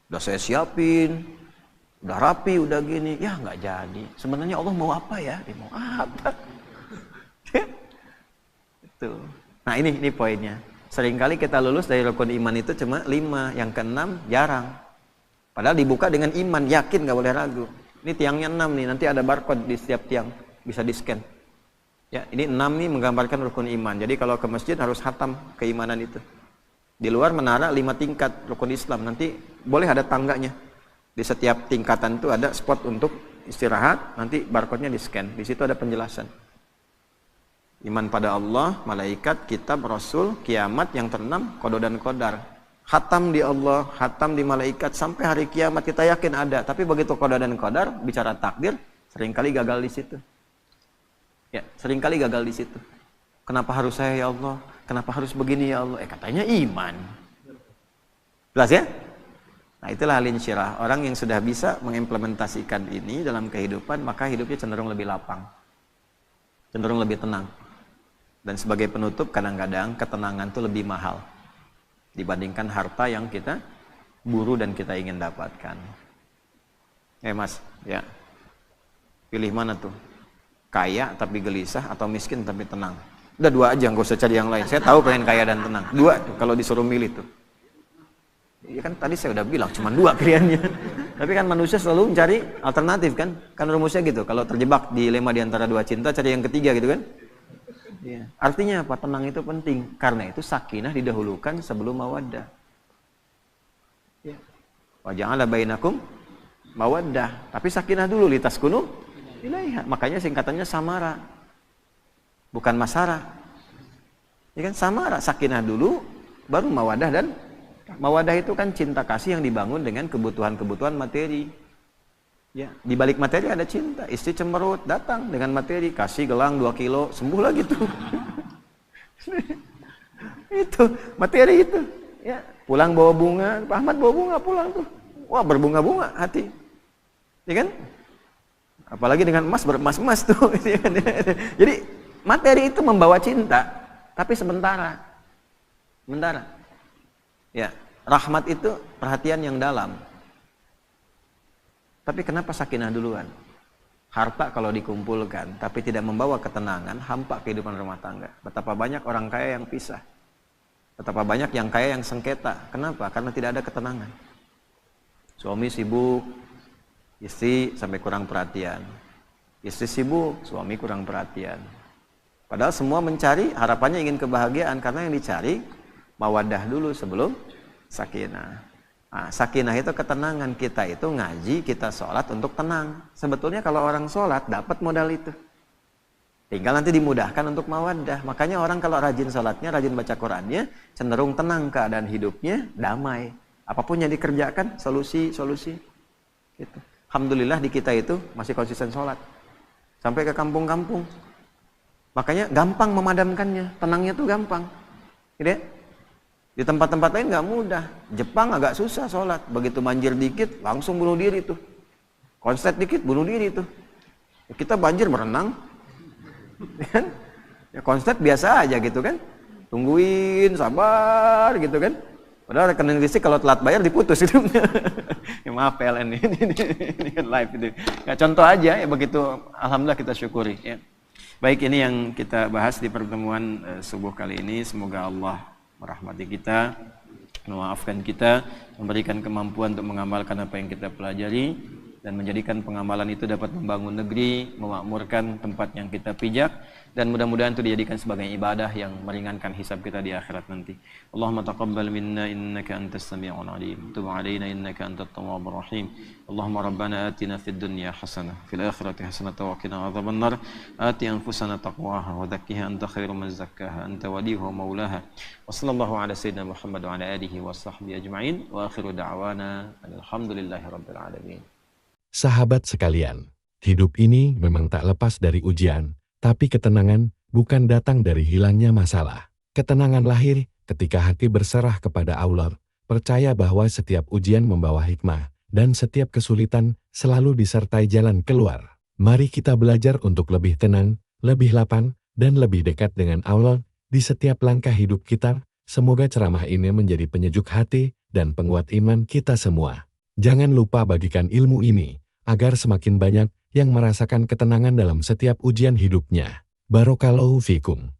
Udah saya siapin, udah rapi, udah gini, ya nggak jadi. Sebenarnya Allah mau apa ya? Dia mau apa? Itu. Nah ini poinnya. Seringkali kita lulus dari rukun iman itu cuma 5, yang ke-6 jarang. Padahal dibuka dengan iman, yakin, nggak boleh ragu. Ini tiangnya 6 nih, nanti ada barcode di setiap tiang, bisa di-scan. Ya, ini 6 nih menggambarkan rukun iman. Jadi kalau ke masjid harus hatam keimanan itu. Di luar menara 5 tingkat rukun Islam, nanti boleh ada tangganya. Di setiap tingkatan itu ada spot untuk istirahat, nanti barcode-nya di-scan. Di situ ada penjelasan. Iman pada Allah, malaikat, kitab, rasul, kiamat, yang terenam qada dan qadar. Hatam di Allah, hatam di malaikat, sampai hari kiamat kita yakin ada. Tapi begitu qada dan qadar, bicara takdir, seringkali gagal di situ. Ya, seringkali gagal di situ. Kenapa harus saya ya Allah? Kenapa harus begini ya Allah? Katanya iman. Jelas ya? Nah, itulah al-insyirah. Orang yang sudah bisa mengimplementasikan ini dalam kehidupan, maka hidupnya cenderung lebih lapang. Cenderung lebih tenang. Dan sebagai penutup, kadang-kadang ketenangan itu lebih mahal dibandingkan harta yang kita buru dan kita ingin dapatkan. Mas, ya. Pilih mana tuh? Kaya tapi gelisah atau miskin tapi tenang? Udah 2 aja, nggak usah cari yang lain. Saya tahu pengen kaya dan tenang. 2 tuh kalau disuruh milih tuh. Ya kan tadi saya udah bilang cuma 2 pilihannya. Tapi kan manusia selalu mencari alternatif kan? Kan rumusnya gitu. Kalau terjebak dilema di antara 2 cinta, cari yang ketiga gitu kan? Ya. Artinya apa? Tenang itu penting. Karena itu sakinah didahulukan sebelum mawaddah. Ya. Wa ja'ala bainakum mawaddah. Tapi sakinah dulu, litaskunu ilaiha. Makanya singkatannya samara. Bukan masara. Ya kan, samara, sakinah dulu baru mawaddah. Dan mawaddah itu kan cinta kasih yang dibangun dengan kebutuhan-kebutuhan materi. Ya, di balik materi ada cinta. Istri cemberut, datang dengan materi, kasih gelang 2 kilo, sembuh lagi tuh. Itu materi itu. Ya, pulang bawa bunga, Pak Ahmad bawa bunga pulang tuh. Wah, berbunga-bunga hati. Ya kan? Apalagi dengan emas, beremas-emas tuh. Jadi materi itu membawa cinta, tapi sementara. Sementara. Ya, rahmat itu perhatian yang dalam. Tapi kenapa sakinah duluan? Harta kalau dikumpulkan, tapi tidak membawa ketenangan, hampa kehidupan rumah tangga. Betapa banyak orang kaya yang pisah. Betapa banyak yang kaya yang sengketa. Kenapa? Karena tidak ada ketenangan. Suami sibuk, istri sampai kurang perhatian. Istri sibuk, suami kurang perhatian. Padahal semua mencari, harapannya ingin kebahagiaan. Karena yang dicari, mawaddah dulu sebelum sakinah. Nah, sakinah itu ketenangan. Kita itu ngaji, kita sholat untuk tenang. Sebetulnya kalau orang sholat dapat modal itu, tinggal nanti dimudahkan untuk mawaddah. Makanya orang kalau rajin sholatnya, rajin baca Qurannya, cenderung tenang keadaan hidupnya, damai. Apapun yang dikerjakan, solusi gitu. Alhamdulillah di kita itu masih konsisten sholat sampai ke kampung-kampung. Makanya gampang memadamkannya, tenangnya tuh gampang gitu ya. Di tempat-tempat lain nggak mudah. Jepang agak susah sholat. Begitu banjir dikit, langsung bunuh diri tuh. Konslet dikit, bunuh diri tuh. Kita banjir berenang. Ya konslet biasa aja gitu kan. Tungguin, sabar gitu kan. Padahal rekening listrik kalau telat bayar diputus itu. Ya, maaf PLN ini kan live itu. Ya, contoh aja ya begitu. Alhamdulillah kita syukuri. Ya. Baik, ini yang kita bahas di pertemuan subuh kali ini. Semoga Allah merahmati kita, memaafkan kita, memberikan kemampuan untuk mengamalkan apa yang kita pelajari, dan menjadikan pengamalan itu dapat membangun negeri, memakmurkan tempat yang kita pijak, dan mudah-mudahan itu dijadikan sebagai ibadah yang meringankan hisab kita di akhirat nanti. Allahumma taqabbal minna innaka antas sami'ul alim, tub 'alaina innaka antat tawwabur rahim. Allahumma rabbana atina fid dunya hasanah, fil akhirati hasanah wa qina adzabannar. Ati anfusana taqwaha wa zakkiha anta khairu man zakkaha anta waliyuha wa maulaha. Wa sallallahu ala sayyidina Muhammad wa ala alihi wa sahbihi ajma'in. Wa akhiru da'wana alhamdulillahi rabbil alamin. Sahabat sekalian, hidup ini memang tak lepas dari ujian, tapi ketenangan bukan datang dari hilangnya masalah. Ketenangan lahir ketika hati berserah kepada Allah, percaya bahwa setiap ujian membawa hikmah, dan setiap kesulitan selalu disertai jalan keluar. Mari kita belajar untuk lebih tenang, lebih lapang, dan lebih dekat dengan Allah di setiap langkah hidup kita. Semoga ceramah ini menjadi penyejuk hati dan penguat iman kita semua. Jangan lupa bagikan ilmu ini, agar semakin banyak yang merasakan ketenangan dalam setiap ujian hidupnya. Barakallahu fikum.